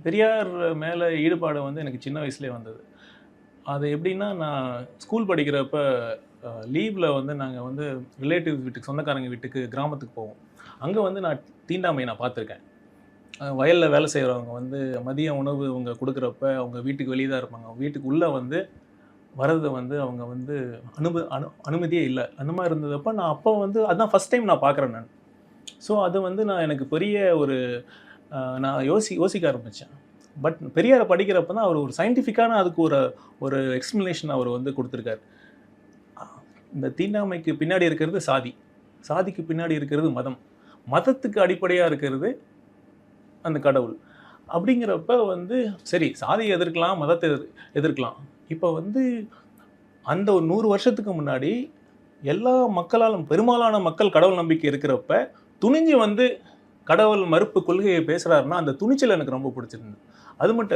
பெரியார் மேலே ஈடுபாடு வந்து எனக்கு சின்ன வயசுலேயே வந்தது. அது எப்படின்னா, நான் ஸ்கூல் படிக்கிறப்ப லீவ்ல வந்து நாங்க வந்து ரிலேட்டிவ்ஸ் வீட்டுக்கு, சொந்தக்காரங்க வீட்டுக்கு கிராமத்துக்கு போவோம். அங்க வந்து நான் தீண்டாமைய நான் பார்த்துருக்கேன். வயல்ல வேலை செய்றவங்க வந்து மதிய உணவு அவங்க குடுக்குறப்ப, அவங்க வீட்டுக்கு வெளிய தான் இருப்பாங்க. அவங்க வீட்டுக்கு உள்ள வந்து வரது வந்து அவங்க வந்து அனுமதியே இல்ல. அந்த மாரி இருந்ததப்ப, நான் அப்போ வந்து அதான் ஃபர்ஸ்ட் டைம் நான் பார்க்குறேன் நான். ஸோ அது வந்து எனக்கு பெரிய ஒரு நான் யோசிக்க ஆரம்பிச்சேன். பட் பெரியார படிக்கிறப்ப தான் அவர் ஒரு சயின்டிஃபிக்கான அதுக்கு ஒரு ஒரு எக்ஸ்ப்ளனேஷன் அவர் வந்து குடுத்துருக்காரு. இந்த தீண்டாமைக்கு பின்னாடி இருக்கிறது சாதி. சாதிக்கு பின்னாடி இருக்கிறது மதம். மதத்துக்கு அடிப்படையா இருக்கிறது அந்த கடவுள். அப்படிங்கிறப்ப வந்து சரி சாதிய எதிர்க்கலாம், மதத்த எதிர்க்கலாம். இப்ப வந்து அந்த ஒரு 100 வருஷத்துக்கு முன்னாடி எல்லா மக்களாலும் பெரும்பாலான மக்கள் கடவுள் நம்பிக்கை இருக்கிறப்ப, துணிஞ்சு வந்து கடவுள் மறுப்பு கொள்கையை பேசுறாருன்னா, அந்த துணிச்சல் எனக்கு ரொம்ப பிடிச்சிருந்தது. அது மட்டும் இல்ல